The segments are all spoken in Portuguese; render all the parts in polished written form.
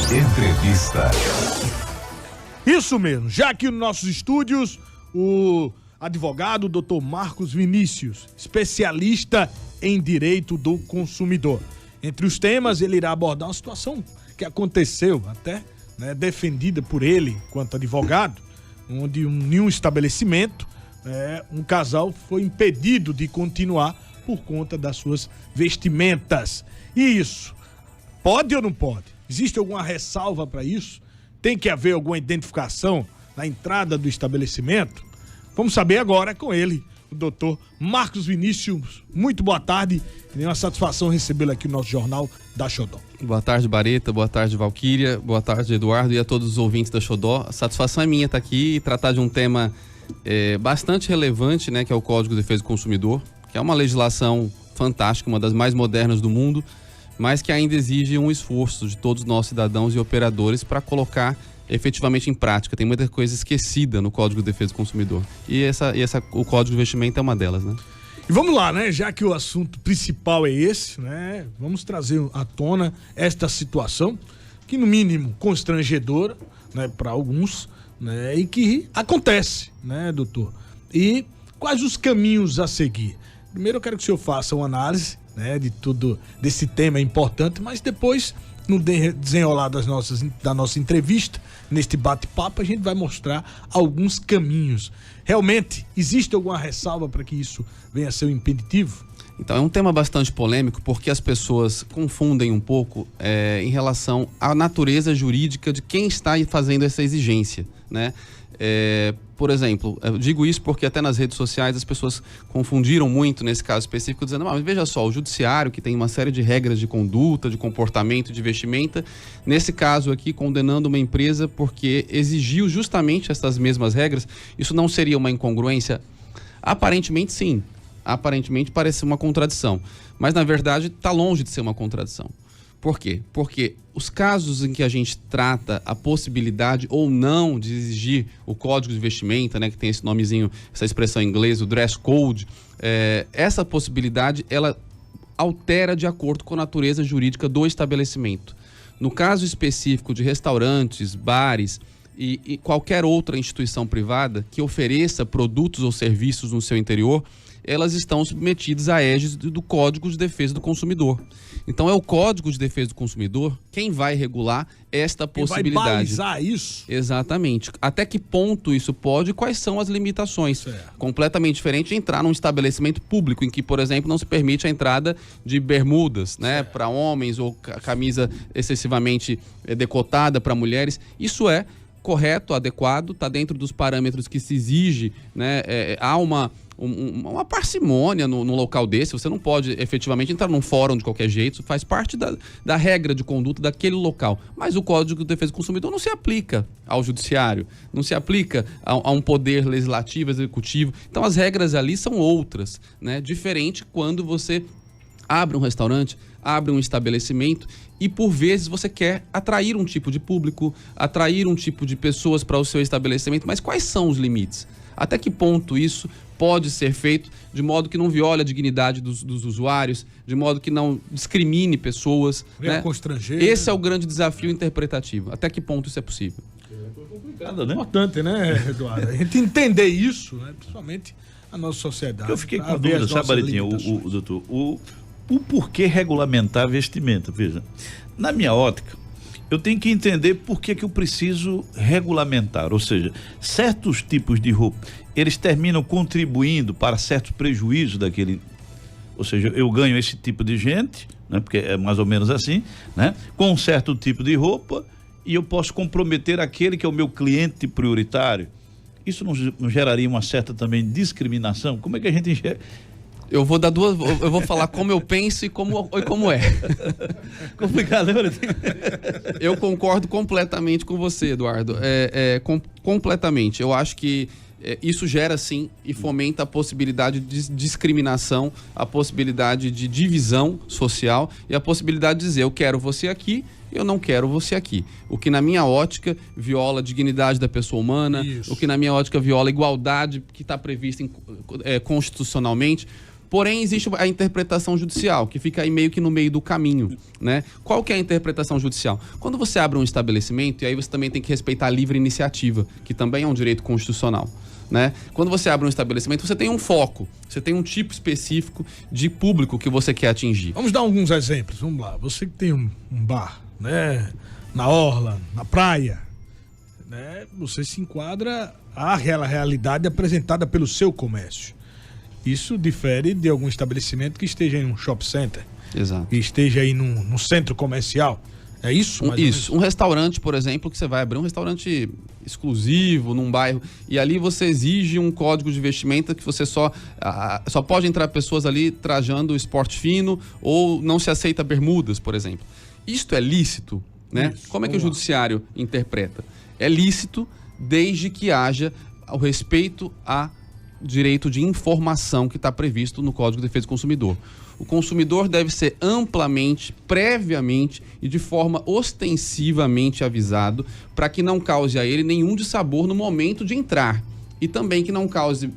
Entrevista. Isso mesmo, já aqui nos nossos estúdios, o advogado Dr. Marcos Vinícius, especialista em direito do consumidor. Entre os temas, ele irá abordar uma situação que aconteceu até, defendida por ele quanto advogado, onde em um estabelecimento, um casal foi impedido de continuar por conta das suas vestimentas. E isso, pode ou não pode? Existe alguma ressalva para isso? Tem que haver alguma identificação na entrada do estabelecimento? Vamos saber agora com ele, o doutor Marcos Vinícius. Muito boa tarde, é uma satisfação recebê-lo aqui no nosso Jornal da Xodó. Boa tarde, Bareta, boa tarde, Valquíria, boa tarde, Eduardo, e a todos os ouvintes da Xodó. A satisfação é minha estar aqui e tratar de um tema bastante relevante, que é o Código de Defesa do Consumidor, que é uma legislação fantástica, uma das mais modernas do mundo, mas que ainda exige um esforço de todos nós cidadãos e operadores para colocar efetivamente em prática. Tem muita coisa esquecida no Código de Defesa do Consumidor. E o Código de Investimento é uma delas, E vamos lá, já que o assunto principal é esse, vamos trazer à tona esta situação, que no mínimo constrangedora, para alguns, e que acontece, doutor? E quais os caminhos a seguir? Primeiro eu quero que o senhor faça uma análise, de tudo, desse tema importante, mas depois, no desenrolar da nossa entrevista, neste bate-papo, a gente vai mostrar alguns caminhos. Realmente, existe alguma ressalva para que isso venha a ser um impeditivo? Então, é um tema bastante polêmico, porque as pessoas confundem um pouco em relação à natureza jurídica de quem está fazendo essa exigência, Por exemplo, eu digo isso porque até nas redes sociais as pessoas confundiram muito nesse caso específico, dizendo, mas veja só, o judiciário, que tem uma série de regras de conduta, de comportamento, de vestimenta, nesse caso aqui condenando uma empresa porque exigiu justamente essas mesmas regras, isso não seria uma incongruência? Aparentemente sim, aparentemente parece uma contradição, mas na verdade está longe de ser uma contradição. Por quê? Porque os casos em que a gente trata a possibilidade ou não de exigir o código de vestimenta, que tem esse nomezinho, essa expressão em inglês, o dress code, essa possibilidade, ela altera de acordo com a natureza jurídica do estabelecimento. No caso específico de restaurantes, bares e qualquer outra instituição privada que ofereça produtos ou serviços no seu interior, elas estão submetidas à égide do Código de Defesa do Consumidor. Então é o Código de Defesa do Consumidor quem vai regular esta possibilidade. Vai balizar isso? Exatamente. Até que ponto isso pode e quais são as limitações? Certo. Completamente diferente de entrar num estabelecimento público em que, por exemplo, não se permite a entrada de bermudas, para homens, ou camisa excessivamente decotada para mulheres. Isso é correto, adequado, está dentro dos parâmetros que se exige, há uma parcimônia no local desse. Você não pode efetivamente entrar num fórum de qualquer jeito, isso faz parte da regra de conduta daquele local. Mas o Código de Defesa do Consumidor não se aplica ao judiciário, não se aplica a um poder legislativo, executivo. Então as regras ali são outras, diferente quando você abre um restaurante, abre um estabelecimento e por vezes você quer atrair um tipo de público, atrair um tipo de pessoas para o seu estabelecimento, mas quais são os limites? Até que ponto isso pode ser feito de modo que não viole a dignidade dos usuários, de modo que não discrimine pessoas, constranger. Esse é o grande desafio interpretativo. Até que ponto isso é possível? É complicado, Importante, Eduardo? A gente entender isso, principalmente a nossa sociedade. Eu fiquei com dúvida, sabe, Baritinho, doutor, o porquê regulamentar vestimenta? Veja, na minha ótica, eu tenho que entender por que eu preciso regulamentar, ou seja, certos tipos de roupa, eles terminam contribuindo para certos prejuízos daquele, ou seja, eu ganho esse tipo de gente, porque é mais ou menos assim, com um certo tipo de roupa, e eu posso comprometer aquele que é o meu cliente prioritário. Isso não geraria uma certa também discriminação? Como é que a gente enxerga? Eu vou falar como eu penso e como é. Complicado, né? Eu concordo completamente com você, Eduardo. Completamente. Eu acho que isso gera sim e fomenta a possibilidade de discriminação, a possibilidade de divisão social e a possibilidade de dizer eu quero você aqui, eu não quero você aqui. O que na minha ótica viola a dignidade da pessoa humana, o que na minha ótica viola a igualdade que está prevista constitucionalmente. Porém, existe a interpretação judicial, que fica aí meio que no meio do caminho, né? Qual que é a interpretação judicial? Quando você abre um estabelecimento, e aí você também tem que respeitar a livre iniciativa, que também é um direito constitucional, né? Quando você abre um estabelecimento, você tem um foco, você tem um tipo específico de público que você quer atingir. Vamos dar alguns exemplos, vamos lá. Você que tem um bar, né? Na orla, na praia, né? Você se enquadra àquela realidade apresentada pelo seu comércio. Isso difere de algum estabelecimento que esteja em um shopping center. Exato. Que esteja aí num centro comercial. É isso? Isso. Um restaurante, por exemplo, que você vai abrir um restaurante exclusivo num bairro e ali você exige um código de vestimenta que você só pode entrar pessoas ali trajando esporte fino ou não se aceita bermudas, por exemplo. Isto é lícito, né? Isso, como é que o judiciário interpreta? É lícito desde que haja o respeito a direito de informação que está previsto no Código de Defesa do Consumidor. O consumidor deve ser amplamente, previamente e de forma ostensivamente avisado para que não cause a ele nenhum dissabor no momento de entrar. E também que não cause,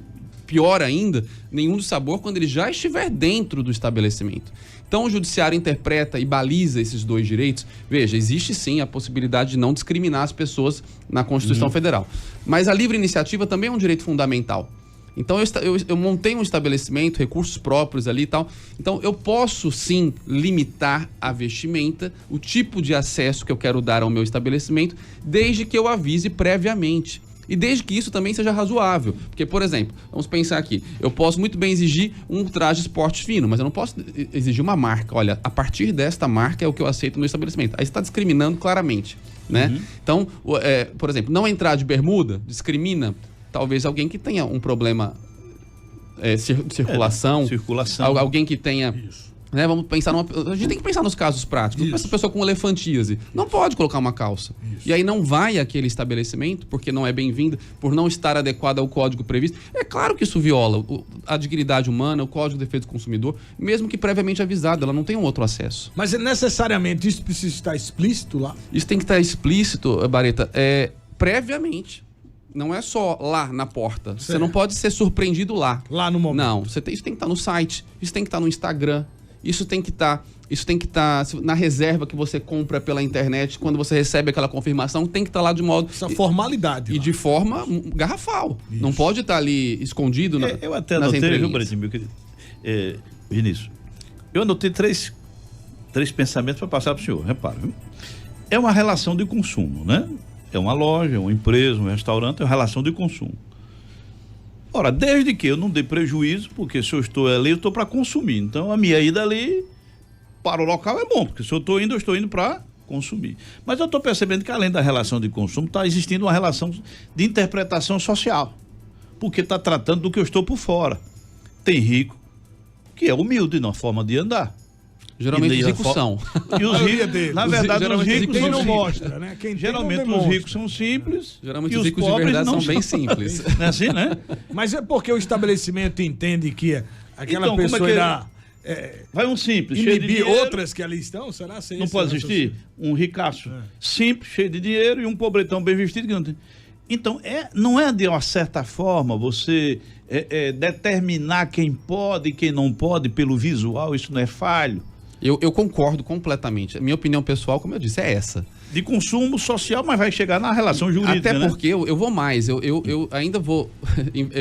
pior ainda, nenhum dissabor quando ele já estiver dentro do estabelecimento. Então o judiciário interpreta e baliza esses dois direitos. Veja, existe sim a possibilidade de não discriminar as pessoas na Constituição Federal. Mas a livre iniciativa também é um direito fundamental. Então eu montei um estabelecimento, recursos próprios ali e tal. Então eu posso sim limitar a vestimenta, o tipo de acesso que eu quero dar ao meu estabelecimento, desde que eu avise previamente. E desde que isso também seja razoável. Porque, por exemplo, vamos pensar aqui, eu posso muito bem exigir um traje esporte fino, mas eu não posso exigir uma marca. Olha, a partir desta marca é o que eu aceito no meu estabelecimento. Aí você está discriminando claramente, né? Então, por exemplo, não entrar de bermuda discrimina talvez alguém que tenha um problema de circulação. Alguém que tenha... Né, vamos pensar a gente tem que pensar nos casos práticos. Essa pessoa com elefantíase não pode colocar uma calça. E aí não vai àquele estabelecimento porque não é bem-vinda, por não estar adequada ao código previsto. É claro que isso viola a dignidade humana, o Código de Defesa do Consumidor, mesmo que previamente avisado, ela não tem um outro acesso. Mas necessariamente isso precisa estar explícito lá? Isso tem que estar explícito, Bareta, previamente. Não é só lá na porta. Certo. Você não pode ser surpreendido lá. Lá no momento. Não, isso tem que estar no site, isso tem que estar no Instagram. Isso tem que estar na reserva que você compra pela internet, quando você recebe aquela confirmação, tem que estar lá de modo... Essa formalidade. E lá, de forma garrafal. Isso. Não pode estar ali escondido eu até anotei, viu, Brasil, meu querido? Vinícius, eu anotei três pensamentos para passar para o senhor, repara. Viu? É uma relação de consumo, né? É uma loja, uma empresa, um restaurante, é uma relação de consumo. Ora, desde que eu não dê prejuízo, porque se eu estou ali, eu estou para consumir. Então, a minha ida ali para o local é bom, porque se eu estou indo para consumir. Mas eu estou percebendo que, além da relação de consumo, está existindo uma relação de interpretação social, porque está tratando do que eu estou por fora. Tem rico que é humilde na forma de andar. Geralmente os ricos são. E os ricos, na verdade, os ricos quem não simples. mostra, né? Geralmente os ricos são simples. Geralmente os ricos de verdade são bem simples. Não é assim, né? Mas é porque o estabelecimento entende que aquela pessoa irá... vai um simples, inibir cheio de dinheiro. Outras que ali estão, será? Não pode existir um ricaço simples, cheio de dinheiro, e um pobretão bem vestido que não tem. Então, não é de uma certa forma você determinar quem pode e quem não pode pelo visual, isso não é falho. Eu concordo completamente. A minha opinião pessoal, como eu disse, é essa. De consumo social, mas vai chegar na relação jurídica, até porque eu vou mais. Eu ainda vou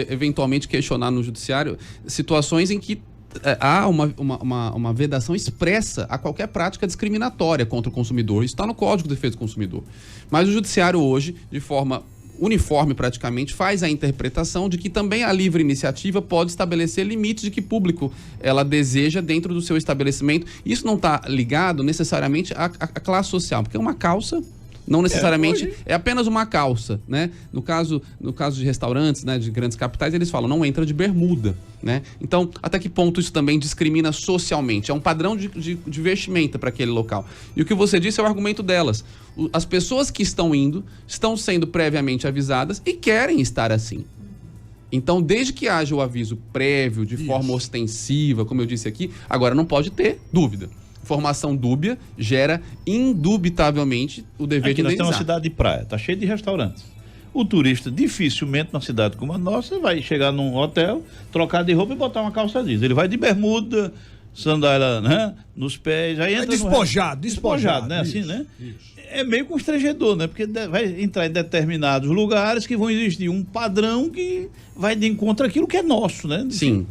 eventualmente questionar no judiciário situações em que há uma vedação expressa a qualquer prática discriminatória contra o consumidor. Isso está no Código de Defesa do Consumidor. Mas o judiciário hoje, de forma uniforme praticamente, faz a interpretação de que também a livre iniciativa pode estabelecer limites de que público ela deseja dentro do seu estabelecimento. Isso não está ligado necessariamente à classe social, porque uma calça não necessariamente é apenas uma calça, né? No caso de restaurantes, né, de grandes capitais, eles falam, não entra de bermuda, né? Então, até que ponto isso também discrimina socialmente? É um padrão de vestimenta para aquele local. E o que você disse é o argumento delas. As pessoas que estão indo estão sendo previamente avisadas e querem estar assim. Então, desde que haja o aviso prévio, de forma ostensiva, como eu disse aqui, agora não pode ter dúvida. Informação dúbia gera indubitavelmente o dever de indenizar. Nós temos uma cidade de praia, tá cheio de restaurantes. O turista dificilmente, numa cidade como a nossa, vai chegar num hotel, trocar de roupa e botar uma calça jeans. Ele vai de bermuda, sandália, né, nos pés, aí entra despojado, né, isso, assim, né? Isso. É meio constrangedor, né? Porque vai entrar em determinados lugares que vão existir um padrão que vai de encontro àquilo que é nosso, né? Sim.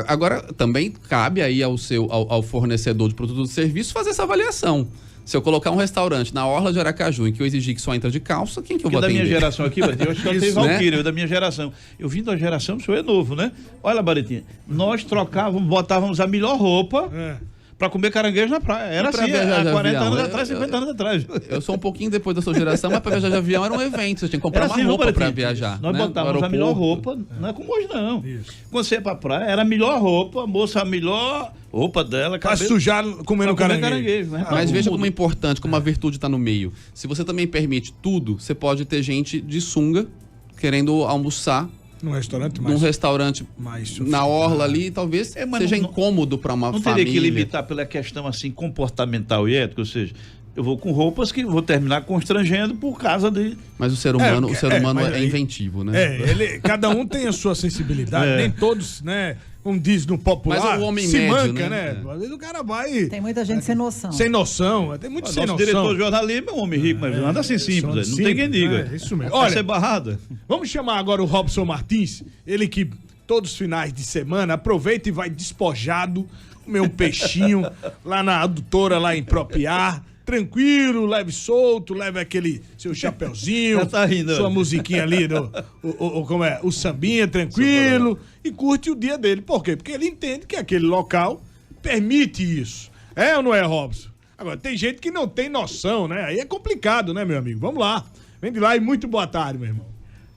Agora, também cabe aí ao fornecedor de produto ou serviço fazer essa avaliação. Se eu colocar um restaurante na orla de Aracaju em que eu exigir que só entra de calça, quem que eu vou atender? Da minha geração aqui, Baritinha, eu acho que eu tenho Valquíria, da minha geração. Eu vim da geração, o senhor é novo, né? Olha, Baritinha, nós botávamos a melhor roupa para comer caranguejo na praia. Era assim, há 40 anos atrás, 50 anos atrás. Eu sou um pouquinho depois da sua geração, mas para viajar de avião era um evento, você tinha que comprar uma roupa para viajar. Nós botávamos a melhor roupa, não é como hoje não. Isso. Quando você ia pra praia, era a melhor roupa, a moça a melhor roupa dela. Pra sujar comendo caranguejo. Mas veja como é importante, como a virtude está no meio. Se você também permite tudo, você pode ter gente de sunga querendo almoçar num restaurante mais na orla ali, talvez seja incômodo para uma família. Não teria que limitar pela questão assim comportamental e ética, ou seja, eu vou com roupas que vou terminar constrangendo por causa de... Mas o ser humano é inventivo, né? Cada um tem a sua sensibilidade, nem todos, né? Como diz no popular, mas o homem se médio, manca, né? Às vezes o cara vai... Tem muita gente sem noção. Sem noção, tem muito sem noção. O diretor de jornalismo é um homem rico, mas anda assim simples, não tem quem diga. Isso mesmo. Olha, ser barrada. Vamos chamar agora o Robson Martins, ele que todos os finais de semana aproveita e vai despojado, comer um peixinho lá na adutora, lá em Propiar. Tranquilo, leve solto, leve aquele seu chapeuzinho, sua musiquinha ali, o sambinha, tranquilo, e curte o dia dele. Por quê? Porque ele entende que aquele local permite isso. É ou não é, Robson? Agora, tem gente que não tem noção, né? Aí é complicado, né, meu amigo? Vamos lá. Vem de lá e muito boa tarde, meu irmão.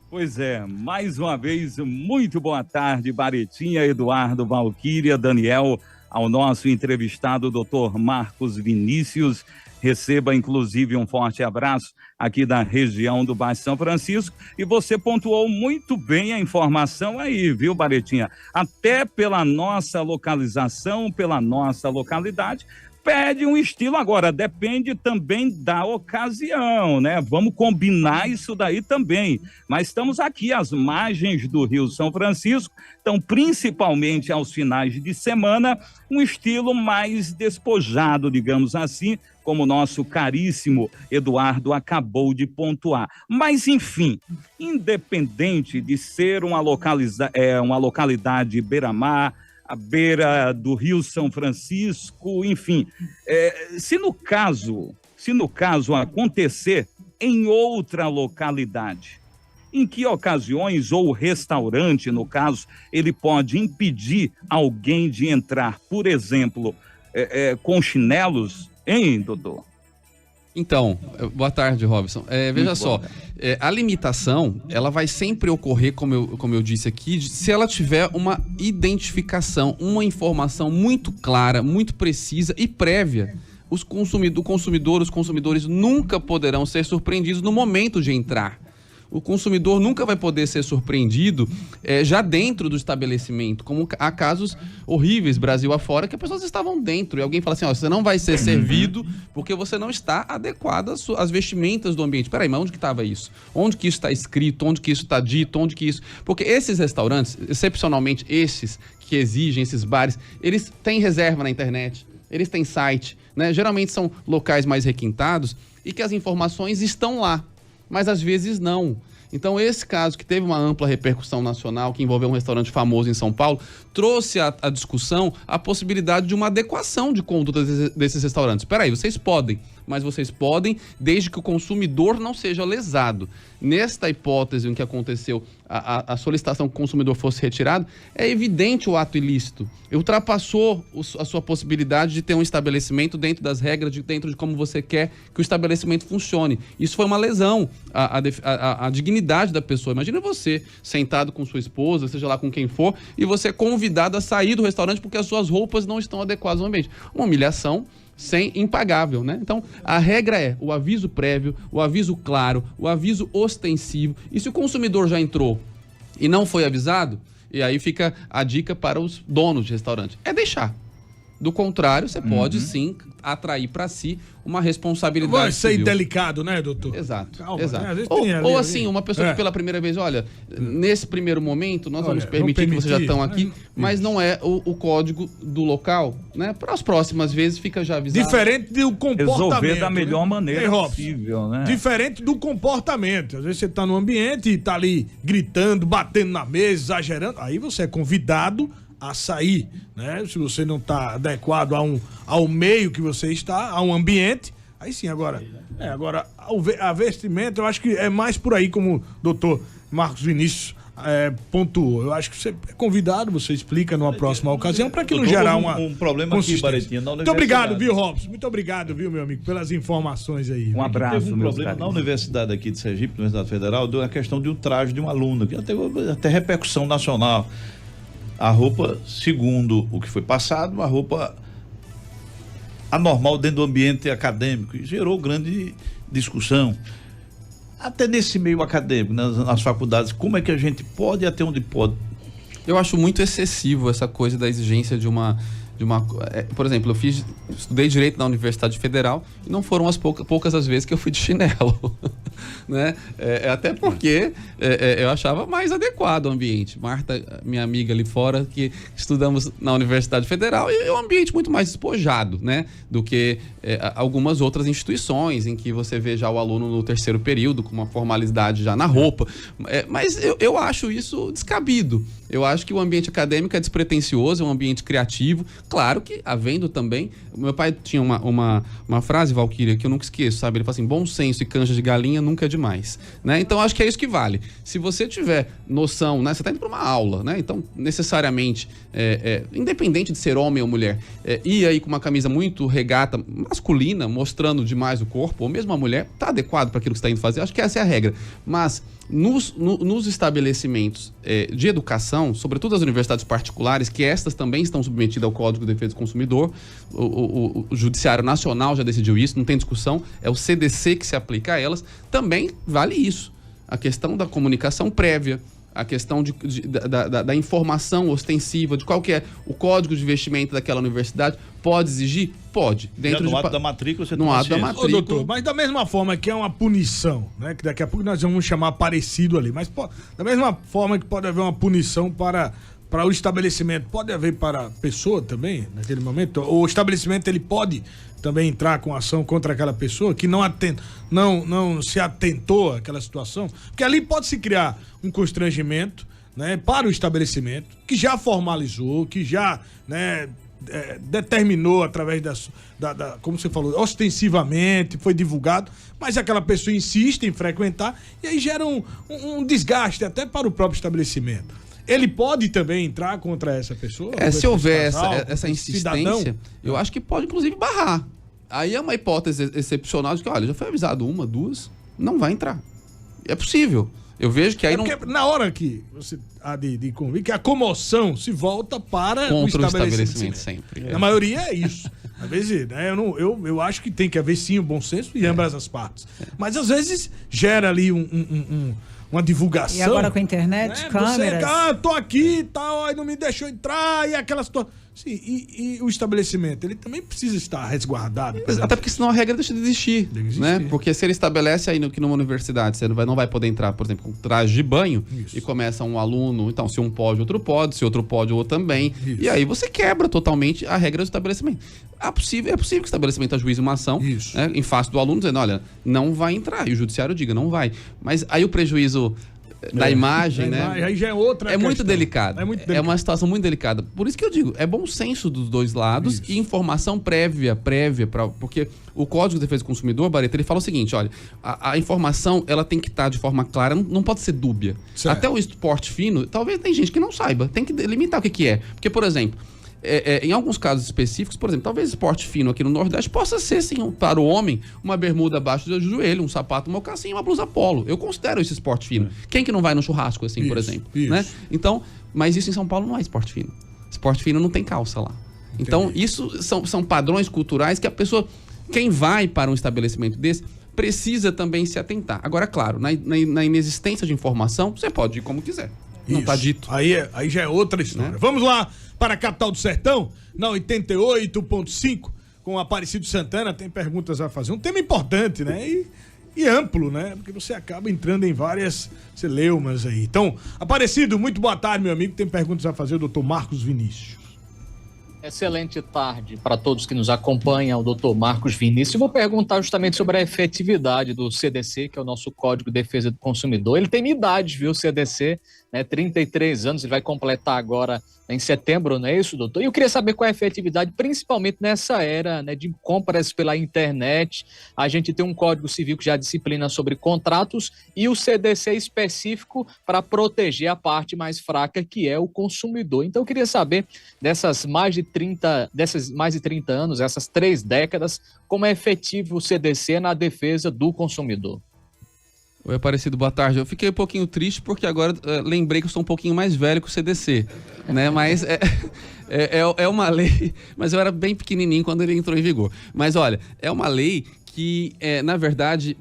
Pois é, mais uma vez, muito boa tarde, Baritinha, Eduardo, Valquíria, Daniel, ao nosso entrevistado, Dr. Marcos Vinícius. Receba, inclusive, um forte abraço aqui da região do Baixo São Francisco. E você pontuou muito bem a informação aí, viu, Baritinha? Até pela nossa localização, pela nossa localidade, pede um estilo. Agora, depende também da ocasião, né? Vamos combinar isso daí também. Mas estamos aqui às margens do Rio São Francisco, então, principalmente aos finais de semana, um estilo mais despojado, digamos assim, como o nosso caríssimo Eduardo acabou de pontuar. Mas, enfim, independente de ser uma localidade beira-mar, à beira do Rio São Francisco, enfim, se no caso acontecer em outra localidade, em que ocasiões, ou o restaurante, no caso, ele pode impedir alguém de entrar, por exemplo, com chinelos, hein, doutor? Então, boa tarde, Robson. Veja só, a limitação, ela vai sempre ocorrer, como eu disse aqui, se ela tiver uma identificação, uma informação muito clara, muito precisa e prévia. Os consumidores nunca poderão ser surpreendidos no momento de entrar. O consumidor nunca vai poder ser surpreendido já dentro do estabelecimento, como há casos horríveis Brasil afora que as pessoas estavam dentro e alguém fala assim, você não vai ser servido porque você não está adequado às vestimentas do ambiente. Peraí, mas onde que estava isso? Onde que isso está escrito? Onde que isso está dito? Onde que isso... Porque esses restaurantes, excepcionalmente esses que exigem, esses bares, eles têm reserva na internet, eles têm site, né? Geralmente são locais mais requintados e que as informações estão lá. Mas às vezes não. Então esse caso que teve uma ampla repercussão nacional, que envolveu um restaurante famoso em São Paulo, trouxe à discussão a possibilidade de uma adequação de conduta desses restaurantes. Espera aí, vocês podem, mas vocês podem desde que o consumidor não seja lesado. Nesta hipótese em que aconteceu a solicitação que o consumidor fosse retirado, é evidente o ato ilícito. Ultrapassou a sua possibilidade de ter um estabelecimento dentro das regras, dentro de como você quer que o estabelecimento funcione. Isso foi uma lesão à dignidade da pessoa. Imagina você sentado com sua esposa, seja lá com quem for, e você é convidado a sair do restaurante porque as suas roupas não estão adequadas ao ambiente. Uma humilhação impagável, né? Então, a regra é o aviso prévio, o aviso claro, o aviso ostensivo. E se o consumidor já entrou e não foi avisado, e aí fica a dica para os donos de restaurante, deixar. Do contrário, você pode sim atrair para si uma responsabilidade Vai ser civil. delicado, né, doutor? Exato, Calma, exato. né? Às vezes Ou, tem ali, ou ali. assim, uma pessoa que pela primeira vez, olha, nesse primeiro momento nós vamos permitir que vocês já estão aqui, mas não é o código do local, né? Para as próximas vezes fica já avisado. Diferente do comportamento. Resolver da melhor maneira Robson? possível, né? Diferente do comportamento. Às vezes você tá no ambiente e tá ali gritando, batendo na mesa, exagerando. Aí você é convidado a sair, né? Se você não tá adequado ao meio que você está, a um ambiente, aí sim, agora a vestimenta, eu acho que é mais por aí, como o doutor Marcos Vinícius pontuou. Eu acho que você é convidado, você explica numa próxima ocasião, para que não gerar um problema aqui, Baretinha, na Muito obrigado, viu, Robson? Muito obrigado, viu, meu amigo, pelas informações aí. Um abraço, Teve um problema na Universidade aqui de Sergipe, na Universidade Federal, deu a questão de um traje de um aluno, que teve até repercussão nacional. A roupa, segundo o que foi passado, a roupa anormal dentro do ambiente acadêmico, e gerou grande discussão. Até nesse meio acadêmico, nas faculdades, como é que a gente pode e até onde pode? Eu acho muito excessivo essa coisa da exigência de uma por exemplo, eu estudei Direito na Universidade Federal e não foram as poucas as vezes que eu fui de chinelo, né? Até porque eu achava mais adequado o ambiente. Marta, minha amiga ali fora, que estudamos na Universidade Federal, e é um ambiente muito mais despojado, né? Do que algumas outras instituições em que você vê já o aluno no terceiro período com uma formalidade já na roupa. Mas eu acho isso descabido. Eu acho que o ambiente acadêmico é despretensioso, é um ambiente criativo. Claro que, havendo também... Meu pai tinha uma frase, Valquíria, que eu nunca esqueço, sabe? Ele fala assim, bom senso e canja de galinha nunca é demais, né? Então, acho que é isso que vale. Se você tiver noção, né? Você está indo para uma aula, né? Então, necessariamente, independente de ser homem ou mulher, ir aí com uma camisa muito regata, masculina, mostrando demais o corpo, ou mesmo a mulher, está adequado para aquilo que você está indo fazer. Acho que essa é a regra. Mas... Nos estabelecimentos de educação, sobretudo as universidades particulares, que estas também estão submetidas ao Código de Defesa do Consumidor, o Judiciário Nacional já decidiu isso, não tem discussão, é o CDC que se aplica a elas, também vale isso. A questão da comunicação prévia, a questão da informação ostensiva, de qual que é o código de vestimenta daquela universidade, pode exigir? Pode. Dentro no ato da matrícula você no ato da matrícula. Ô, doutor, mas da mesma forma que é uma punição, né? Que daqui a pouco nós vamos chamar parecido ali, mas da mesma forma que pode haver uma punição para o estabelecimento, pode haver para a pessoa também, naquele momento? O estabelecimento, ele pode também entrar com ação contra aquela pessoa que não se atentou àquela situação? Porque ali pode se criar um constrangimento, né, para o estabelecimento, que já formalizou, que já, né, determinou através como você falou, ostensivamente, foi divulgado, mas aquela pessoa insiste em frequentar e aí gera um desgaste até para o próprio estabelecimento. Ele pode também entrar contra essa pessoa? Se houver casal, essa insistência, cidadão? eu acho que pode, inclusive, barrar. Aí é uma hipótese excepcional de que, olha, já foi avisado 1, 2, não vai entrar. É possível. Eu vejo que aí não... Na hora que você há de convir, que a comoção se volta para contra o estabelecimento sempre. Na maioria é isso. Às vezes, né, eu acho que tem que haver sim o bom senso em ambas as partes. Mas às vezes gera ali uma divulgação. E agora com a internet, né? câmeras. Você, tô aqui e tal, aí não me deixou entrar, e aquela situação. Sim, e o estabelecimento, ele também precisa estar resguardado. Até porque senão a regra deixa de existir, né? Porque se ele estabelece aí que numa universidade você não vai poder entrar, por exemplo, com traje de banho, isso, e começa um aluno, então se um pode, outro pode, se outro pode, o outro também. Isso. E aí você quebra totalmente a regra do estabelecimento. É possível que o estabelecimento ajuize uma ação, né, em face do aluno, dizendo, olha, não vai entrar, e o judiciário diga, não vai. Mas aí o prejuízo da imagem, né? Aí já é outra questão. Muito delicado. É uma situação muito delicada. Por isso que eu digo, é bom senso dos dois lados e informação prévia, porque o Código de Defesa do Consumidor, Barreto, ele fala o seguinte, olha, a informação, ela tem que estar de forma clara, não pode ser dúbia. Certo. Até o esporte fino, talvez tem gente que não saiba, tem que delimitar o que é. Porque, por exemplo, em alguns casos específicos, por exemplo, talvez esporte fino aqui no Nordeste possa ser, sim, para o homem, uma bermuda abaixo do joelho, um sapato, um mocassim e uma blusa polo. Eu considero isso esporte fino. Quem que não vai no churrasco, assim, por exemplo? Né? Então, mas isso em São Paulo não é esporte fino. Esporte fino não tem calça lá. Entendi. Então, isso são padrões culturais que a pessoa, quem vai para um estabelecimento desse, precisa também se atentar. Agora, claro, na inexistência de informação, você pode ir como quiser. Não tá dito. Aí já é outra história. Vamos lá para a capital do sertão, na 88.5, com o Aparecido Santana. Tem perguntas a fazer. Um tema importante, né? E amplo, né? Porque você acaba entrando em várias celeumas aí. Então, Aparecido, muito boa tarde, meu amigo. Tem perguntas a fazer o doutor Marcos Vinícius. Excelente tarde para todos que nos acompanham, o doutor Marcos Vinícius. Eu vou perguntar justamente sobre a efetividade do CDC, que é o nosso Código de Defesa do Consumidor. Ele tem idade, viu, o CDC, né, 33 anos, ele vai completar agora em setembro, não é isso, doutor? E eu queria saber qual é a efetividade, principalmente nessa era, né, de compras pela internet. A gente tem um Código Civil que já disciplina sobre contratos e o CDC específico para proteger a parte mais fraca, que é o consumidor. Então eu queria saber desses mais de 30 anos, essas 3 décadas, como é efetivo o CDC na defesa do consumidor. Oi, Aparecido, boa tarde. Eu fiquei um pouquinho triste porque agora lembrei que eu sou um pouquinho mais velho que o CDC, né? Mas é uma lei, mas eu era bem pequenininho quando ele entrou em vigor. Mas olha, é uma lei que, na verdade,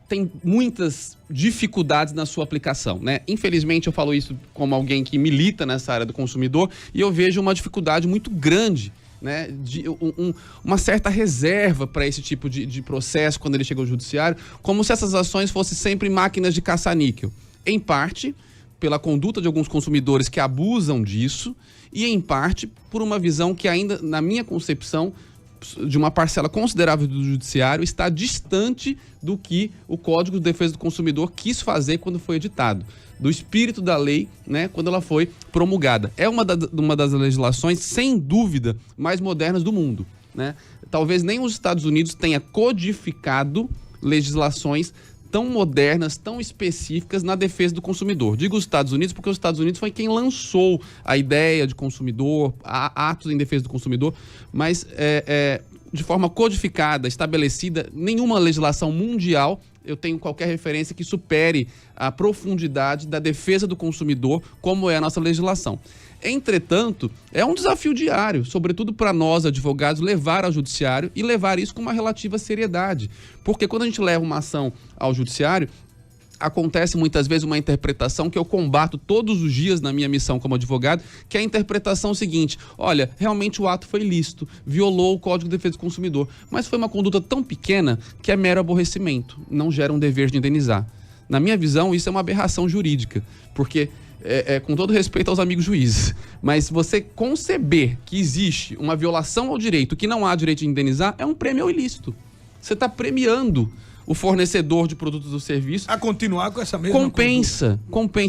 tem muitas dificuldades na sua aplicação, né? Infelizmente, eu falo isso como alguém que milita nessa área do consumidor e eu vejo uma dificuldade muito grande, né, uma certa reserva para esse tipo de processo quando ele chega ao judiciário, como se essas ações fossem sempre máquinas de caça-níquel. Em parte, pela conduta de alguns consumidores que abusam disso e, em parte, por uma visão que ainda, na minha concepção, de uma parcela considerável do judiciário, está distante do que o Código de Defesa do Consumidor quis fazer quando foi editado, do espírito da lei, né, quando ela foi promulgada. É uma das legislações, sem dúvida, mais modernas do mundo, né? Talvez nem os Estados Unidos tenha codificado legislações tão modernas, tão específicas na defesa do consumidor. Digo os Estados Unidos porque os Estados Unidos foi quem lançou a ideia de consumidor, atos em defesa do consumidor, mas de forma codificada, estabelecida, nenhuma legislação mundial eu tenho qualquer referência que supere a profundidade da defesa do consumidor, como é a nossa legislação. Entretanto, é um desafio diário, sobretudo para nós, advogados, levar ao judiciário e levar isso com uma relativa seriedade. Porque quando a gente leva uma ação ao judiciário, acontece muitas vezes uma interpretação que eu combato todos os dias na minha missão como advogado, que é a interpretação seguinte: olha, realmente o ato foi ilícito, violou o Código de Defesa do Consumidor, mas foi uma conduta tão pequena que é mero aborrecimento, não gera um dever de indenizar. Na minha visão, isso é uma aberração jurídica, porque, com todo respeito aos amigos juízes, mas você conceber que existe uma violação ao direito, que não há direito de indenizar, é um prêmio ao ilícito. Você está premiando o fornecedor de produtos ou serviços a continuar com essa mesma compensa.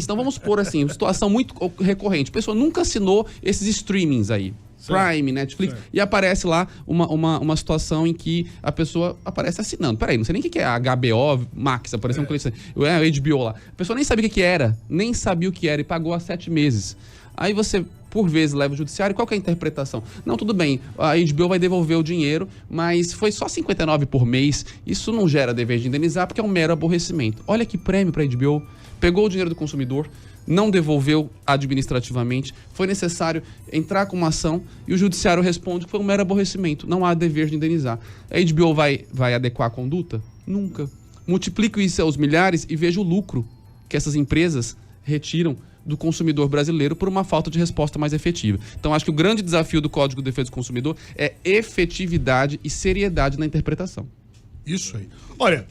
Então vamos supor assim, uma situação muito recorrente. A pessoa nunca assinou esses streamings aí, certo. Prime, Netflix, certo. E aparece lá uma situação em que a pessoa aparece assinando. Peraí, não sei nem o que é a HBO Max, apareceu um cliente, a HBO lá. A pessoa nem sabia o que era, nem sabia o que era e pagou há 7 meses. Aí você, por vezes, leva o judiciário. Qual que é a interpretação? Não, tudo bem, a HBO vai devolver o dinheiro, mas foi só R$59 por mês. Isso não gera dever de indenizar, porque é um mero aborrecimento. Olha que prêmio para a HBO. Pegou o dinheiro do consumidor, não devolveu administrativamente, foi necessário entrar com uma ação e o judiciário responde que foi um mero aborrecimento. Não há dever de indenizar. A HBO vai adequar a conduta? Nunca. Multiplico isso aos milhares e vejo o lucro que essas empresas retiram do consumidor brasileiro por uma falta de resposta mais efetiva. Então, acho que o grande desafio do Código de Defesa do Consumidor é efetividade e seriedade na interpretação. Isso aí. Olha,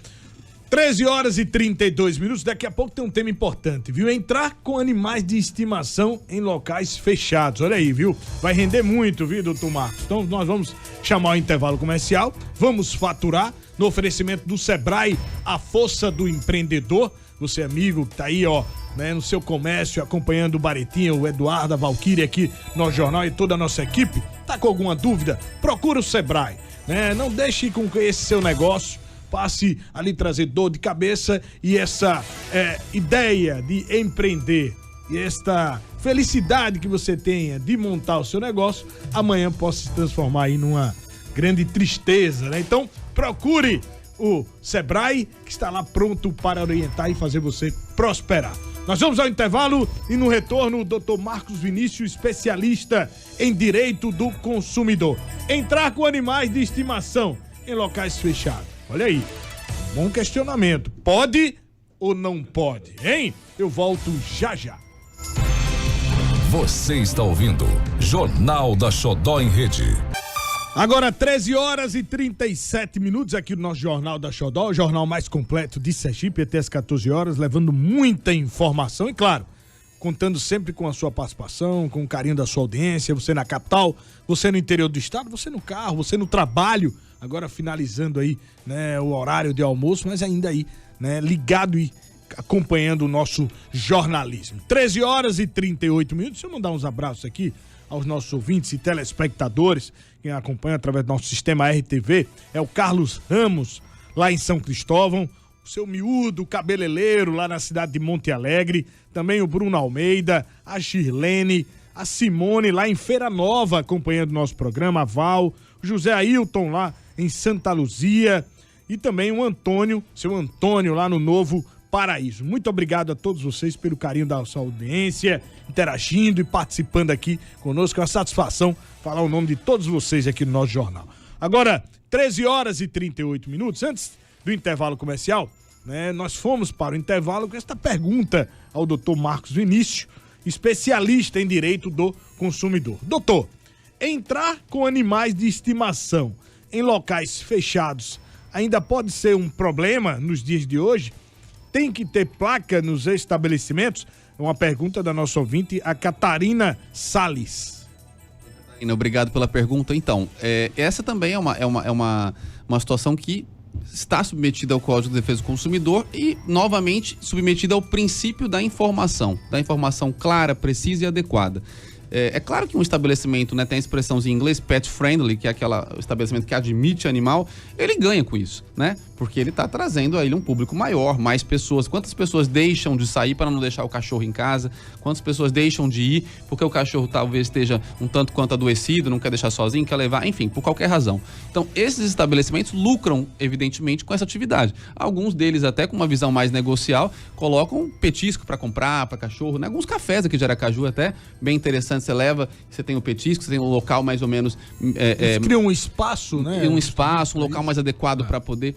13h32, daqui a pouco tem um tema importante, viu? Entrar com animais de estimação em locais fechados. Olha aí, viu? Vai render muito, viu, doutor Marcos? Então, nós vamos chamar o intervalo comercial, vamos faturar no oferecimento do Sebrae, a força do empreendedor. Você, amigo, que tá aí, ó, né, no seu comércio, acompanhando o Baretinha, o Eduardo, a Valquíria aqui no jornal e toda a nossa equipe, tá com alguma dúvida? Procura o Sebrae, né? Não deixe com que esse seu negócio passe ali trazer dor de cabeça e essa ideia de empreender e esta felicidade que você tenha de montar o seu negócio, amanhã possa se transformar aí numa grande tristeza, né? Então, procure o Sebrae, que está lá pronto para orientar e fazer você prosperar. Nós vamos ao intervalo e no retorno o Dr. Marcos Vinícius, especialista em direito do consumidor. Entrar com animais de estimação em locais fechados. Olha aí, bom questionamento. Pode ou não pode, hein? Eu volto já já. Você está ouvindo Jornal da Xodó em Rede. Agora 13 horas e 37 minutos aqui no nosso Jornal da Xodó, o jornal mais completo de Sergipe, até as 14 horas, levando muita informação e, claro, contando sempre com a sua participação, com o carinho da sua audiência, você na capital, você no interior do estado, você no carro, você no trabalho, agora finalizando aí, né, o horário de almoço, mas ainda aí, né, ligado e acompanhando o nosso jornalismo. 13 horas e 38 minutos, deixa eu mandar uns abraços aqui aos nossos ouvintes e telespectadores, quem acompanha através do nosso sistema RTV, é o Carlos Ramos, lá em São Cristóvão, o seu miúdo cabeleireiro lá na cidade de Monte Alegre, também o Bruno Almeida, a Shirlene, a Simone lá em Feira Nova, acompanhando o nosso programa, a Val, o José Ailton lá em Santa Luzia e também o Antônio, seu Antônio lá no Novo Paraíso. Muito obrigado a todos vocês pelo carinho da sua audiência, interagindo e participando aqui conosco. É uma satisfação falar o nome de todos vocês aqui no nosso jornal. Agora, 13 horas e 38 minutos, antes do intervalo comercial, né, nós fomos para o intervalo com esta pergunta ao doutor Marcos Vinícius, especialista em direito do consumidor. Doutor, entrar com animais de estimação em locais fechados ainda pode ser um problema nos dias de hoje? Tem que ter placa nos estabelecimentos? É uma pergunta da nossa ouvinte, a Catarina Salles. Catarina, obrigado pela pergunta. Então, essa também é uma situação que está submetida ao Código de Defesa do Consumidor e, novamente, submetida ao princípio da informação clara, precisa e adequada. É claro que um estabelecimento, né, tem a expressão em inglês pet friendly, que é o estabelecimento que admite animal, ele ganha com isso, né? Porque ele está trazendo a ele um público maior, mais pessoas. Quantas pessoas deixam de sair para não deixar o cachorro em casa? Quantas pessoas deixam de ir porque o cachorro talvez esteja um tanto quanto adoecido, não quer deixar sozinho, quer levar, enfim, por qualquer razão. Então, esses estabelecimentos lucram, evidentemente, com essa atividade. Alguns deles, até com uma visão mais negocial, colocam petisco para comprar para cachorro, né? Alguns cafés aqui de Aracaju até, bem interessante, você leva, você tem o petisco, você tem um local mais ou menos... Eles criam um espaço, né? Um espaço, um local mais adequado para poder...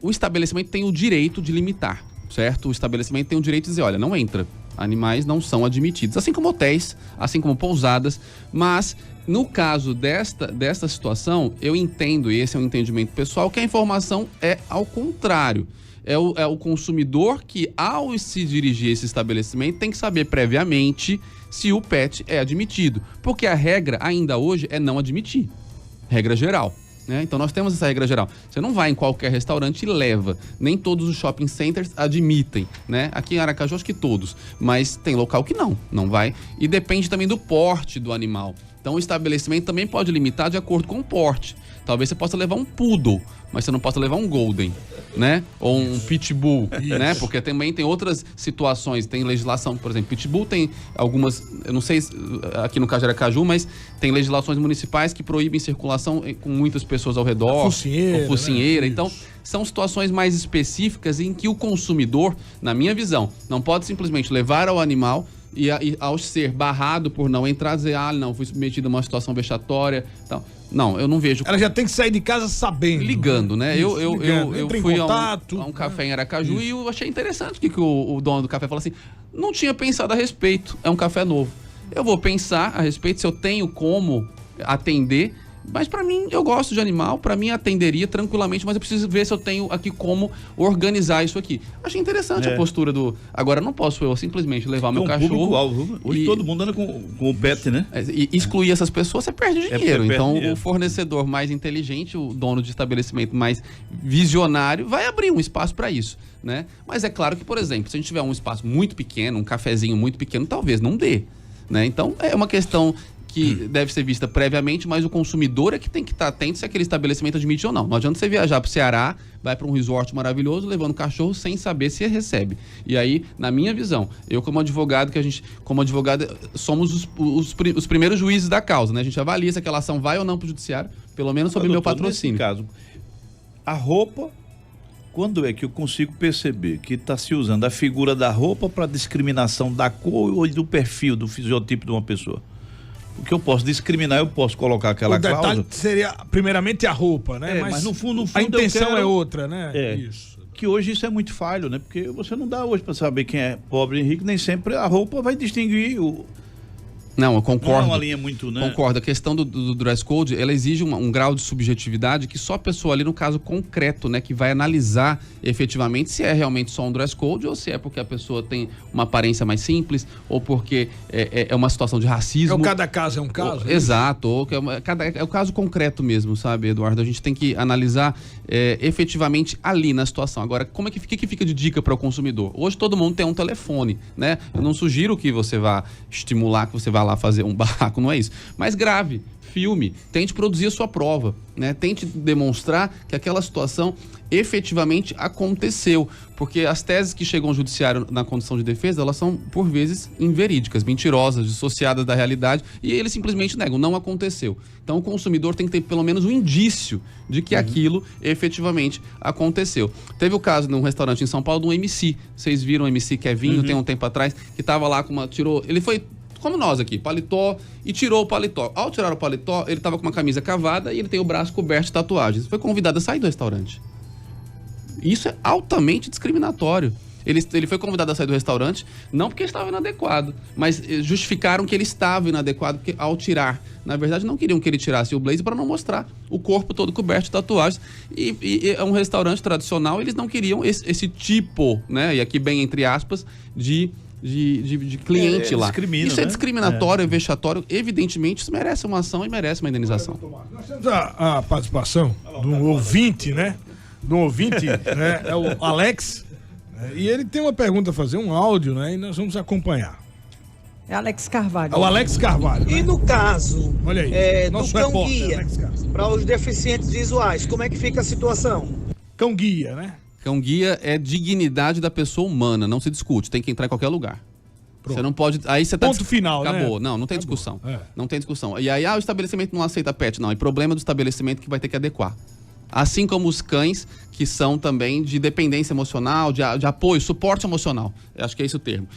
o estabelecimento tem o direito de limitar, certo? O estabelecimento tem o direito de dizer, olha, não entra. Animais não são admitidos, assim como hotéis, assim como pousadas, mas no caso desta situação, eu entendo, e esse é um entendimento pessoal, que a informação é ao contrário. É o consumidor que, ao se dirigir a esse estabelecimento, tem que saber previamente se o pet é admitido. Porque a regra, ainda hoje, é não admitir. Regra geral. Né? Então nós temos essa regra geral. Você não vai em qualquer restaurante e leva. Nem todos os shopping centers admitem, né? Aqui em Aracaju acho que todos, mas tem local que não vai. E depende também do porte do animal. Então o estabelecimento também pode limitar de acordo com o porte. Talvez você possa levar um poodle, mas você não possa levar um golden, né? Ou um pitbull, né? Porque também tem outras situações, tem legislação, por exemplo, pitbull tem algumas, eu não sei aqui no caso de Aracaju, mas tem legislações municipais que proíbem circulação com muitas pessoas ao redor. Focinheira, né? Então são situações mais específicas em que o consumidor, na minha visão, não pode simplesmente levar ao animal e ao ser barrado por não entrar, dizer, não, fui submetido a uma situação vexatória, então, não, eu não vejo... Ela já tem que sair de casa sabendo. Ligando, né? Isso, eu fui a um né? café em Aracaju e eu achei interessante que o dono do café falou assim, não tinha pensado a respeito, é um café novo. Eu vou pensar a respeito se eu tenho como atender, mas pra mim, eu gosto de animal, pra mim atenderia tranquilamente, mas eu preciso ver se eu tenho aqui como organizar isso aqui. Achei interessante a postura do... Agora, não posso eu simplesmente levar meu cachorro... Hoje todo mundo anda com o pet, né? E excluir essas pessoas, você perde dinheiro. Então, o fornecedor mais inteligente, o dono de estabelecimento mais visionário, vai abrir um espaço pra isso, né? Mas é claro que, por exemplo, se a gente tiver um espaço muito pequeno, um cafezinho muito pequeno, talvez não dê, né? Então, é uma questão que deve ser vista previamente, mas o consumidor é que tem que estar atento se aquele estabelecimento admite ou não. Não adianta você viajar para o Ceará, vai para um resort maravilhoso, levando cachorro sem saber se recebe. E aí, na minha visão, eu como advogado, somos os primeiros juízes da causa, né? A gente avalia se aquela ação vai ou não para o judiciário, pelo menos sob meu patrocínio. Nesse caso, a roupa, quando é que eu consigo perceber que está se usando a figura da roupa para discriminação da cor ou do perfil, do fisiotipo de uma pessoa? O que eu posso discriminar, eu posso colocar aquela cláusula. O detalhe seria, primeiramente, a roupa, né? Mas no fundo a intenção é outra, né? Isso. Que hoje isso é muito falho, né? Porque você não dá hoje para saber quem é pobre e rico, nem sempre a roupa vai distinguir Não, eu concordo. Não é uma linha muito, né? Concordo. A questão do dress code, ela exige um grau de subjetividade que só a pessoa ali no caso concreto, né, que vai analisar efetivamente se é realmente só um dress code ou se é porque a pessoa tem uma aparência mais simples ou porque é uma situação de racismo. Cada caso é um caso? Exato. Ou é o caso concreto mesmo, sabe, Eduardo? A gente tem que analisar efetivamente ali na situação. Agora, como que fica de dica para o consumidor? Hoje todo mundo tem um telefone, né? Eu não sugiro que você vá estimular, que você vá lá fazer um barraco, não é isso. Mas grave, filme, tente produzir a sua prova, né? Tente demonstrar que aquela situação efetivamente aconteceu, porque as teses que chegam ao judiciário na condição de defesa, elas são por vezes inverídicas, mentirosas, dissociadas da realidade, e eles simplesmente negam, não aconteceu. Então o consumidor tem que ter pelo menos um indício de que aquilo efetivamente aconteceu. Teve o caso num restaurante em São Paulo de um MC, vocês viram o MC Kevinho, tem um tempo atrás, que estava lá com ele foi como nós aqui, paletó, e tirou o paletó. Ao tirar o paletó, ele estava com uma camisa cavada e ele tem o braço coberto de tatuagens. Foi convidado a sair do restaurante. Isso é altamente discriminatório. Ele foi convidado a sair do restaurante, não porque estava inadequado, mas justificaram que ele estava inadequado ao tirar. Na verdade, não queriam que ele tirasse o blazer para não mostrar o corpo todo coberto de tatuagens. E é um restaurante tradicional, eles não queriam esse tipo, né? E aqui bem entre aspas, de cliente lá. Isso é discriminatório, é vexatório. Evidentemente, isso merece uma ação e merece uma indenização. Nós temos a participação de um ouvinte, né? Né? É o Alex. E ele tem uma pergunta a fazer, um áudio, né? E nós vamos acompanhar. É Alex Carvalho. É o Alex Carvalho. E no caso olha aí, do cão-guia para os deficientes visuais, como é que fica a situação? Cão-guia, né? Cão-guia é dignidade da pessoa humana, não se discute, tem que entrar em qualquer lugar. Pronto. Você não pode. Aí você tá. Ponto final, acabou. né? Não tem discussão. Não tem discussão. E aí, o estabelecimento não aceita pet. Não, é problema do estabelecimento que vai ter que adequar. Assim como os cães, que são também de dependência emocional, de apoio, suporte emocional. Eu acho que é esse o termo.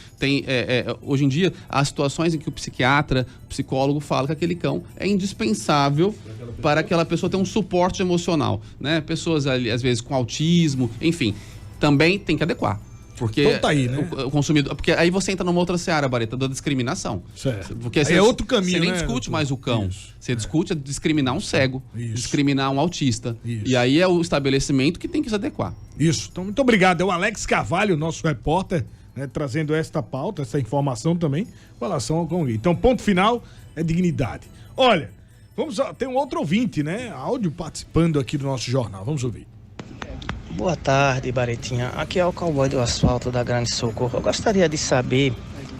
Hoje em dia, há situações em que o psiquiatra, o psicólogo fala que aquele cão é indispensável para aquela pessoa ter um suporte emocional, né? Pessoas, ali, às vezes, com autismo, enfim, também tem que adequar. Porque então tá aí, né? o consumidor. Porque aí você entra numa outra seara, Bareta, da discriminação. Certo. Porque aí é outro caminho. Você nem né, discute mais o cão. Isso. Você discute discriminar um cego, discriminar um autista. Isso. E aí é o estabelecimento que tem que se adequar. Isso. Então, muito obrigado. É o Alex Carvalho, nosso repórter, né, trazendo esta pauta, essa informação também com relação ao cão-guia. Então, ponto final é dignidade. Olha, tem um outro ouvinte, né? Áudio participando aqui do nosso jornal. Vamos ouvir. Boa tarde, Baretinha. Aqui é o cowboy do asfalto da Grande Socorro. Eu gostaria de saber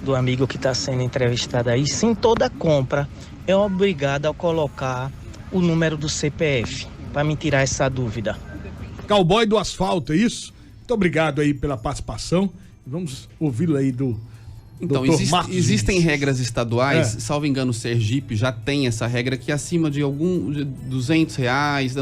do amigo que está sendo entrevistado aí, se em toda compra é obrigado a colocar o número do CPF, para me tirar essa dúvida. Cowboy do asfalto, é isso? Muito obrigado aí pela participação. Vamos ouvi-lo aí do Então, existem regras estaduais, salvo engano, o Sergipe já tem essa regra que acima de R$200,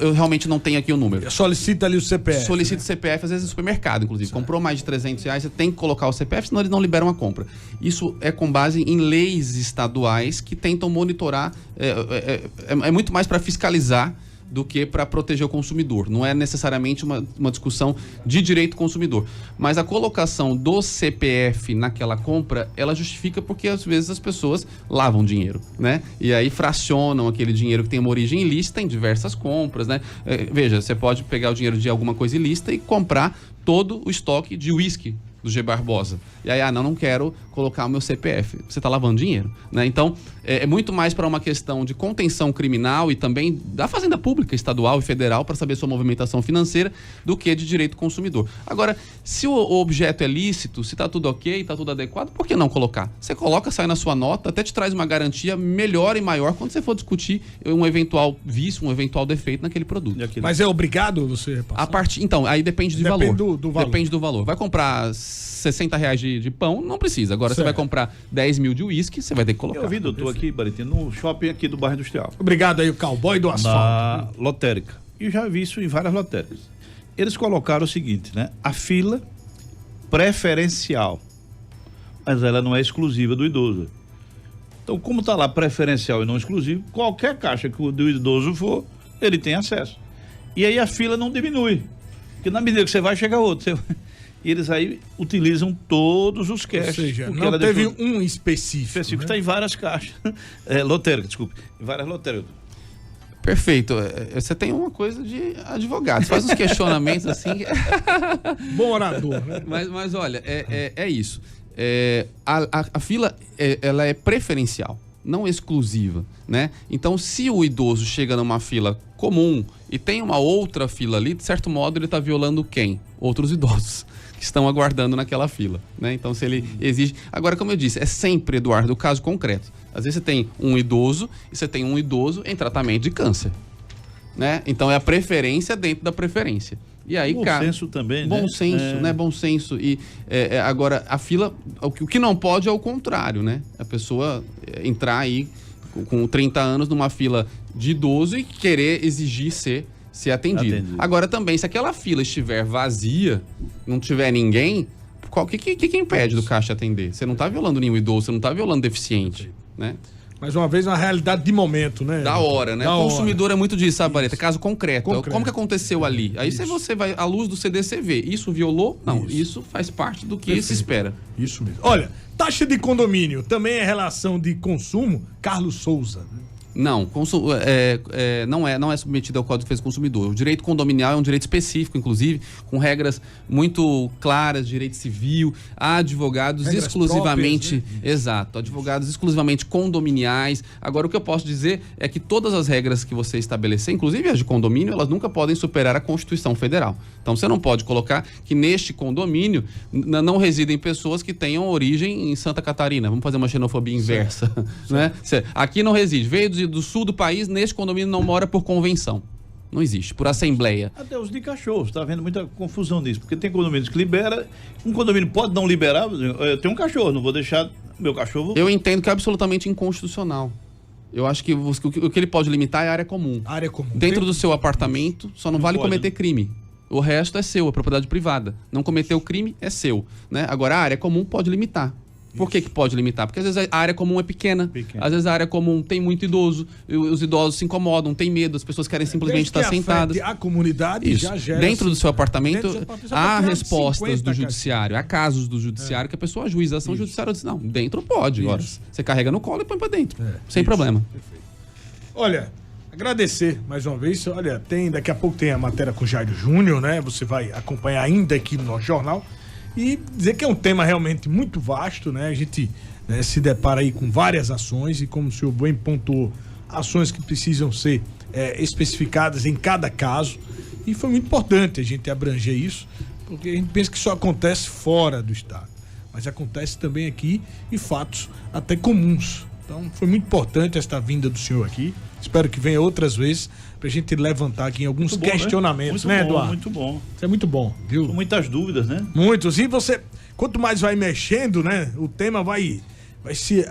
eu realmente não tenho aqui o número. Solicita ali o CPF. Solicita o CPF, às vezes no supermercado, inclusive. Certo. Comprou mais de R$300, você tem que colocar o CPF, senão eles não liberam a compra. Isso é com base em leis estaduais que tentam monitorar, é muito mais para fiscalizar do que para proteger o consumidor. Não é necessariamente uma discussão de direito consumidor. Mas a colocação do CPF naquela compra, ela justifica porque às vezes as pessoas lavam dinheiro, né? E aí fracionam aquele dinheiro que tem uma origem ilícita em diversas compras, né? Veja, você pode pegar o dinheiro de alguma coisa ilícita e comprar todo o estoque de uísque do G. Barbosa. E aí, não quero colocar o meu CPF. Você está lavando dinheiro, né? Então, é muito mais para uma questão de contenção criminal e também da Fazenda Pública, estadual e federal, para saber sua movimentação financeira, do que de direito consumidor. Agora, se o objeto é lícito, se está tudo ok, está tudo adequado, por que não colocar? Você coloca, sai na sua nota, até te traz uma garantia melhor e maior quando você for discutir um eventual vício, um eventual defeito naquele produto. Mas é obrigado você repassar? Então, aí depende do valor. Do valor. Depende do valor. Vai comprar R$60 de pão, não precisa. Agora, você vai comprar 10 mil de uísque, você vai ter que colocar. Eu vi, doutor, aqui, Baretinho, no shopping aqui do bairro Industrial. Obrigado aí, o cowboy do asfalto. Na lotérica. E eu já vi isso em várias lotéricas. Eles colocaram o seguinte, né? A fila preferencial. Mas ela não é exclusiva do idoso. Então, como está lá preferencial e não exclusivo, qualquer caixa que o do idoso for, ele tem acesso. E aí a fila não diminui. Porque na medida que você vai, chega outro. e eles aí utilizam todos os cash. Ou seja, não teve um específico. Específico, está em várias caixas. Lotéricas, desculpe. Em várias lotéricas. Perfeito. Você tem uma coisa de advogado. Você faz uns questionamentos assim. Bom orador, né? Mas olha, é isso. A fila, ela é preferencial, não exclusiva, né? Então, se o idoso chega numa fila comum e tem uma outra fila ali, de certo modo, ele está violando quem? Outros idosos que estão aguardando naquela fila, né? Então, se ele exige... Agora, como eu disse, é sempre, Eduardo, o caso concreto. Às vezes você tem um idoso e você tem um idoso em tratamento de câncer, né? Então, é a preferência dentro da preferência. E aí, bom senso também, bom senso, né? Bom senso. E agora, a fila, o que não pode é o contrário, né? A pessoa entrar aí com 30 anos numa fila de idoso e querer exigir ser atendido. Agora também, se aquela fila estiver vazia, não tiver ninguém, o que impede do caixa atender? Você não está violando nenhum idoso, você não está violando deficiente, né? Mais uma vez, uma realidade de momento, né? Da hora, né? O consumidor é muito disso, sabe, Bareta? Caso concreto. Como que aconteceu ali? Aí você vai, à luz do CDC, ver. Isso violou? Não. Isso faz parte do que se espera. Isso mesmo. Olha, taxa de condomínio também é relação de consumo? Carlos Souza. Não, não é submetido ao Código de Defesa do Consumidor. O direito condominial é um direito específico, inclusive, com regras muito claras, direito civil, há advogados regras exclusivamente... Próprias, né? Exato, advogados exclusivamente condominiais. Agora, o que eu posso dizer é que todas as regras que você estabelecer, inclusive as de condomínio, elas nunca podem superar a Constituição Federal. Então, você não pode colocar que neste condomínio não residem pessoas que tenham origem em Santa Catarina. Vamos fazer uma xenofobia inversa, né? Aqui não reside, veio do sul do país, neste condomínio não mora por convenção. Não existe, por assembleia. Até os de cachorros, está havendo muita confusão nisso, porque tem condomínios que libera, um condomínio pode não liberar, eu tenho um cachorro, não vou deixar meu cachorro... Eu entendo que é absolutamente inconstitucional. Eu acho que o que ele pode limitar é a área comum. A área comum. Dentro do seu apartamento, só não vale cometer crime. O resto é seu, é propriedade privada. Não cometeu crime, é seu, né? Agora, a área comum pode limitar. Por que pode limitar? Porque às vezes a área comum é pequena, às vezes a área comum tem muito idoso, os idosos se incomodam, têm medo, as pessoas querem simplesmente estar sentadas. A comunidade já gera... Dentro do seu apartamento, há respostas do judiciário, há casos do judiciário que a pessoa, a juização judiciária diz, não, dentro pode. Agora, você carrega no colo e põe pra dentro, sem problema. Perfeito. Olha, agradecer mais uma vez, olha, daqui a pouco tem a matéria com o Jairo Júnior, né? Você vai acompanhar ainda aqui no nosso jornal. E dizer que é um tema realmente muito vasto, né? A gente se depara aí com várias ações e, como o senhor bem pontuou, ações que precisam ser especificadas em cada caso. E foi muito importante a gente abranger isso, porque a gente pensa que só acontece fora do estado, mas acontece também aqui e fatos até comuns. Então foi muito importante esta vinda do senhor aqui. Espero que venha outras vezes pra gente levantar aqui alguns questionamentos, né, Eduardo? Muito bom. Isso é muito bom, viu? Com muitas dúvidas, né? Muitos. E quanto mais vai mexendo, né, o tema vai se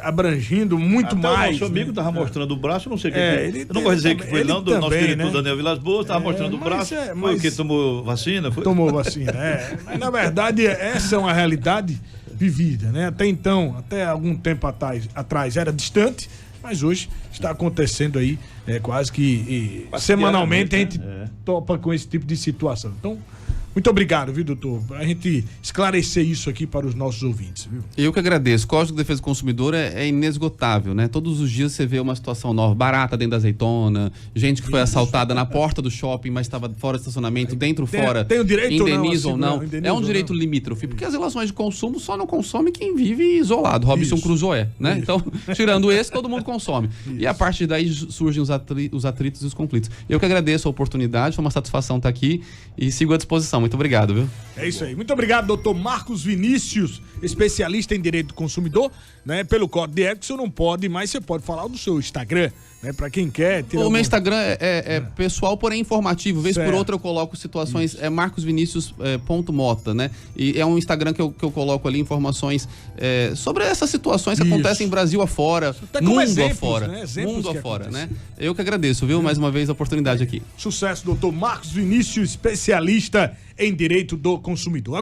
abrangindo muito até mais. O nosso amigo estava mostrando o braço, não sei o que. Eu não vou dizer que foi não, do nosso diretor, né? Daniel Vilas Boas, estava mostrando o braço. Foi o que tomou vacina? Tomou vacina, Mas na verdade, essa é uma realidade vivida, né? Até então, até algum tempo atrás era distante, mas hoje está acontecendo aí quase que semanalmente a gente topa com esse tipo de situação. Então, muito obrigado, viu, doutor? A gente esclarecer isso aqui para os nossos ouvintes, viu? Eu que agradeço. O Código de Defesa do Consumidor é inesgotável, né? Todos os dias você vê uma situação nova, barata dentro da azeitona, gente que foi assaltada na porta do shopping, mas estava fora do estacionamento, dentro, fora. Tem o direito indeniza ou não? Indeniza é um direito limítrofe, porque as relações de consumo só não consome quem vive isolado. Robinson Crusoe, né? Isso. Então, tirando esse, todo mundo consome. Isso. E a partir daí surgem os atritos e os conflitos. Eu que agradeço a oportunidade, foi uma satisfação estar aqui e sigo à disposição. Muito obrigado, viu? É isso aí. Muito obrigado, doutor Marcos Vinícius, especialista em direito do consumidor, né? Pelo Código de Ética, você não pode, mas você pode falar do seu Instagram, né? Pra quem quer. Meu Instagram é pessoal, porém informativo. Vez por outra eu coloco situações, marcosvinicius.mota, né? E é um Instagram que eu coloco ali informações sobre essas situações que acontecem em Brasil afora, mundo afora. Né? Mundo afora, né? Eu que agradeço, viu? Mais uma vez a oportunidade aqui. Sucesso, doutor Marcos Vinícius, especialista em direito do consumidor.